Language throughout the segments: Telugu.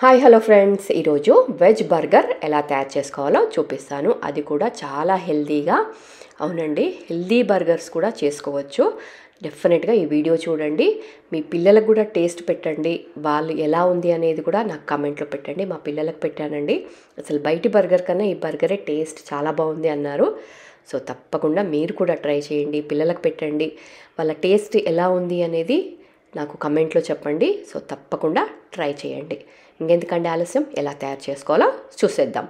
హాయ్ హలో ఫ్రెండ్స్, ఈరోజు వెజ్ బర్గర్ ఎలా తయారు చేసుకోవాలో చూపిస్తాను. అది కూడా చాలా హెల్తీగా. అవునండి, హెల్తీ బర్గర్స్ కూడా చేసుకోవచ్చు. డెఫినెట్గా ఈ వీడియో చూడండి. మీ పిల్లలకు కూడా టేస్ట్ పెట్టండి. వాళ్ళు ఎలా ఉంది అనేది కూడా నాకు కామెంట్లో పెట్టండి. మా పిల్లలకు పెట్టానండి. అసలు బయటి బర్గర్ కన్నా ఈ బర్గరే టేస్ట్ చాలా బాగుంది అన్నారు. సో తప్పకుండా మీరు కూడా ట్రై చేయండి, పిల్లలకు పెట్టండి. వాళ్ళ టేస్ట్ ఎలా ఉంది అనేది నాకు కమెంట్లో చెప్పండి. సో తప్పకుండా ట్రై చేయండి. ఇంకెందుకంటే ఆలస్యం, ఎలా తయారు చేసుకోవాలో చూసేద్దాం.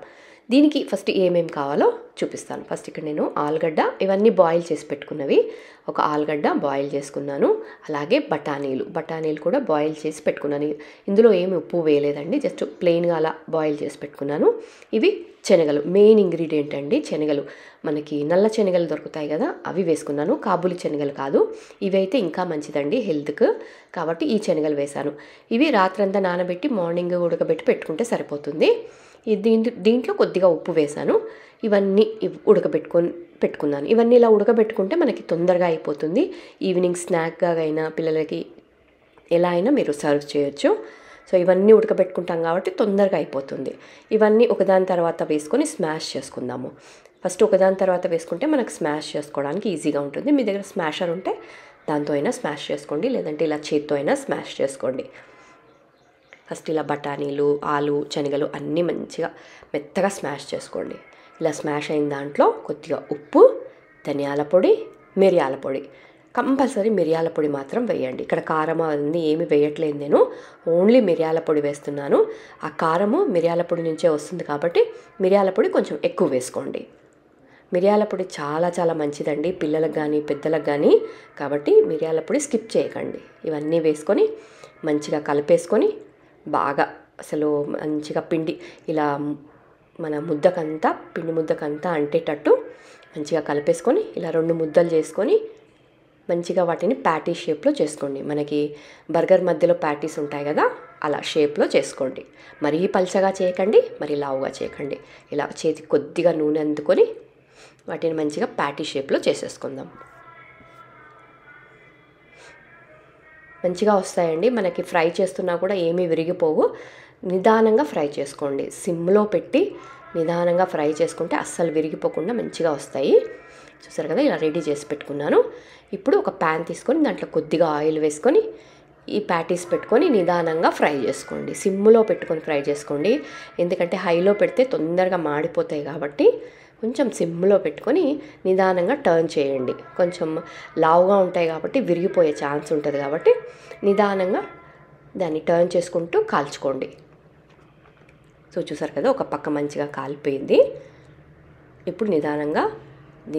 దీనికి ఫస్ట్ ఏమేమి కావాలో చూపిస్తాను. ఫస్ట్ ఇక్కడ నేను ఆలుగడ్డ, ఇవన్నీ బాయిల్ చేసి పెట్టుకున్నవి. ఒక ఆలుగడ్డ బాయిల్ చేసుకున్నాను. అలాగే బఠానీలు కూడా బాయిల్ చేసి పెట్టుకున్నాను. ఇందులో ఏమి ఉప్పు వేయలేదండి, జస్ట్ ప్లెయిన్గా అలా బాయిల్ చేసి పెట్టుకున్నాను. ఇవి శనగలు, మెయిన్ ఇంగ్రీడియంట్ అండి శనగలు. మనకి నల్ల శనగలు దొరుకుతాయి కదా, అవి వేసుకున్నాను. కాబూలి శనగలు కాదు, ఇవైతే ఇంకా మంచిదండి హెల్త్కు. కాబట్టి ఈ శనగలు వేశాను. ఇవి రాత్రంతా నానబెట్టి మార్నింగ్ ఉడకబెట్టి పెట్టుకుంటే సరిపోతుంది. దీంట్లో కొద్దిగా ఉప్పు వేశాను. ఇవన్నీ పెట్టుకున్నాను. ఇవన్నీ ఇలా ఉడకబెట్టుకుంటే మనకి తొందరగా అయిపోతుంది. ఈవినింగ్ స్నాక్గా అయినా పిల్లలకి ఎలా అయినా మీరు సర్వ్ చేయొచ్చు. సో ఇవన్నీ ఉడకబెట్టుకుంటాం కాబట్టి తొందరగా అయిపోతుంది. ఇవన్నీ ఒకదాని తర్వాత వేసుకొని స్మాష్ చేసుకుందాము. ఫస్ట్ ఒకదాని తర్వాత వేసుకుంటే మనకు స్మాష్ చేసుకోవడానికి ఈజీగా ఉంటుంది. మీ దగ్గర స్మాషర్ ఉంటే దాంతో అయినా స్మాష్ చేసుకోండి, లేదంటే ఇలా చేత్తో అయినా స్మాష్ చేసుకోండి. ఫస్ట్ ఇలా బఠానీలు, ఆలు, శనగలు అన్నీ మంచిగా మెత్తగా స్మాష్ చేసుకోండి. ఇలా స్మాష్ అయిన దాంట్లో కొద్దిగా ఉప్పు, ధనియాల పొడి, మిరియాల పొడి, కంపల్సరీ మిరియాల పొడి మాత్రం వేయండి. ఇక్కడ కారం అన్నీ ఏమి వేయట్లేదు, నేను ఓన్లీ మిరియాల పొడి వేస్తున్నాను. ఆ కారము మిరియాల పొడి నుంచే వస్తుంది కాబట్టి మిరియాల పొడి కొంచెం ఎక్కువ వేసుకోండి. మిరియాల పొడి చాలా చాలా మంచిదండి పిల్లలకు కానీ పెద్దలకు కానీ. కాబట్టి మిరియాల పొడి స్కిప్ చేయకండి. ఇవన్నీ వేసుకొని మంచిగా కలిపేసుకొని బాగా అసలు మంచిగా పిండి ఇలా మన పిండి ముద్దకంతా అంటేటట్టు మంచిగా కలిపేసుకొని ఇలా 2 ముద్దలు చేసుకొని మంచిగా వాటిని ప్యాటీ షేప్లో చేసుకోండి. మనకి బర్గర్ మధ్యలో ప్యాటీస్ ఉంటాయి కదా, అలా షేప్లో చేసుకోండి. మరీ పల్చగా చేయకండి, మరీ లావుగా చేయకండి. ఇలా చేతికి కొద్దిగా నూనె అందుకొని వాటిని మంచిగా ప్యాటీ షేప్లో చేసేసుకుందాం. మంచిగా వస్తాయండి. మనకి ఫ్రై చేస్తున్నా కూడా ఏమీ విరిగిపోవు. నిదానంగా ఫ్రై చేసుకోండి. సిమ్లో పెట్టి నిదానంగా ఫ్రై చేసుకుంటే అస్సలు విరిగిపోకుండా మంచిగా వస్తాయి. చూసారు కదా, ఇలా రెడీ చేసి పెట్టుకున్నాను. ఇప్పుడు ఒక ప్యాన్ తీసుకొని దాంట్లో కొద్దిగా ఆయిల్ వేసుకొని ఈ ప్యాటీస్ పెట్టుకొని నిదానంగా ఫ్రై చేసుకోండి. సిమ్లో పెట్టుకొని ఫ్రై చేసుకోండి. ఎందుకంటే హైలో పెడితే తొందరగా మాడిపోతాయి కాబట్టి కొంచెం సిమ్లో పెట్టుకొని నిదానంగా టర్న్ చేయండి. కొంచెం లావుగా ఉంటాయి కాబట్టి విరిగిపోయే ఛాన్స్ ఉంటుంది కాబట్టి నిదానంగా దాన్ని టర్న్ చేసుకుంటూ కాల్చుకోండి. సో చూసారు కదా, ఒక పక్క మంచిగా కాలిపోయింది. ఇప్పుడు నిదానంగా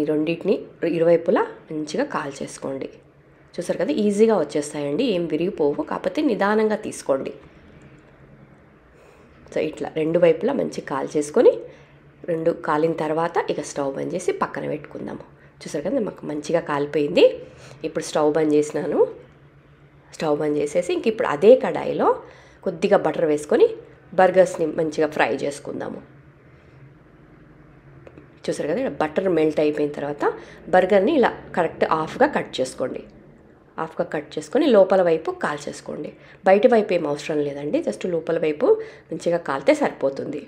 రెండింటిని ఇరువైపులా మంచిగా కాల్చేసుకోండి. చూసారు కదా, ఈజీగా వచ్చేస్తాయండి, ఏం విరిగిపోవు. కాకపోతే నిదానంగా తీసుకోండి. సో ఇట్లా 2 వైపులా మంచిగా కాల్చేసుకొని 2 కాలిన తర్వాత ఇక స్టవ్ బంద్ చేసి పక్కన పెట్టుకుందాము. చూసారు కదా, మాకు మంచిగా కాలిపోయింది. ఇప్పుడు స్టవ్ బంద్ చేసినాను. స్టవ్ బంద్ చేసేసి ఇంక ఇప్పుడు అదే కడాయిలో కొద్దిగా బటర్ వేసుకొని బర్గర్స్ని మంచిగా ఫ్రై చేసుకుందాము. చూసారు కదా, బటర్ మెల్ట్ అయిపోయిన తర్వాత బర్గర్ని ఇలా కరెక్ట్ హాఫ్గా కట్ చేసుకోండి. హాఫ్గా కట్ చేసుకొని లోపల వైపు కాల్చేసుకోండి. బయట వైపు ఏం అవసరం లేదండి, జస్ట్ లోపల వైపు మంచిగా కాలితే సరిపోతుంది.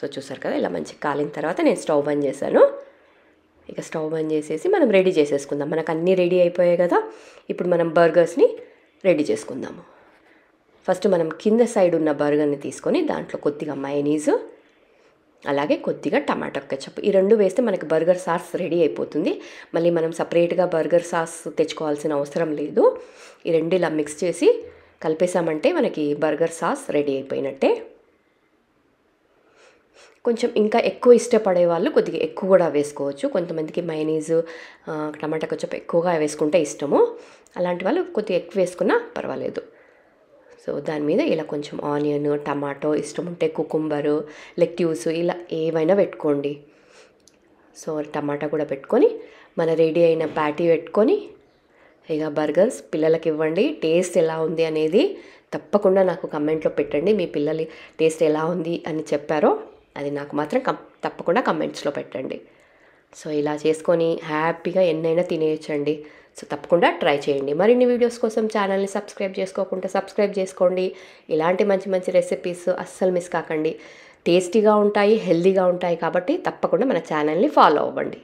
సో చూసారు కదా, ఇలా మంచిగా కాలిన తర్వాత నేను స్టవ్ బంద్ చేశాను. ఇక స్టవ్ బంద్ చేసేసి మనం రెడీ చేసేసుకుందాం. మనకు అన్నీ రెడీ అయిపోయాయి కదా, ఇప్పుడు మనం బర్గర్స్ని రెడీ చేసుకుందాము. ఫస్ట్ మనం కింద సైడ్ ఉన్న బర్గర్ని తీసుకొని దాంట్లో కొద్దిగా మయోనీస్, అలాగే కొద్దిగా టమాటో కెచప్, ఈ 2 వేస్తే మనకి బర్గర్ సాస్ రెడీ అయిపోతుంది. మళ్ళీ మనం సపరేట్గా బర్గర్ సాస్ తెచ్చుకోవాల్సిన అవసరం లేదు. ఈ 2 ఇలా మిక్స్ చేసి కలిపేసామంటే మనకి బర్గర్ సాస్ రెడీ అయిపోయినట్టే. కొంచెం ఇంకా ఎక్కువ ఇష్టపడే వాళ్ళు కొద్దిగా ఎక్కువ కూడా వేసుకోవచ్చు. కొంతమందికి మయోనీస్, టమాటా కెచప్ ఎక్కువగా వేసుకుంటే ఇష్టము. అలాంటి వాళ్ళు కొద్దిగా ఎక్కువ వేసుకున్నా పర్వాలేదు. సో దాని మీద ఇలా కొంచెం ఆనియన్, టమాటో, ఇష్టం ఉంటే కుకుంబరు, లెట్యూస్, ఇలా ఏవైనా పెట్టుకోండి. సో టమాటా కూడా పెట్టుకొని మన రెడీ అయిన ప్యాటీ పెట్టుకొని ఇక బర్గర్స్ పిల్లలకి ఇవ్వండి. టేస్ట్ ఎలా ఉంది అనేది తప్పకుండా నాకు కమెంట్లో పెట్టండి. మీ పిల్లలు టేస్ట్ ఎలా ఉంది అని చెప్పారో అది నాకు మాత్రం తప్పకుండా కమెంట్స్లో పెట్టండి. సో ఇలా చేసుకొని హ్యాపీగా ఎన్నైనా తినేయచ్చండి. సో తప్పకుండా ట్రై చేయండి. మరిన్ని వీడియోస్ కోసం ఛానల్ని సబ్స్క్రైబ్ చేసుకోకుంటే సబ్స్క్రైబ్ చేసుకోండి. ఇలాంటి మంచి మంచి రెసిపీస్ అస్సలు మిస్ కాకండి. టేస్టీగా ఉంటాయి, హెల్తీగా ఉంటాయి కాబట్టి తప్పకుండా మన ఛానల్ని ఫాలో అవ్వండి.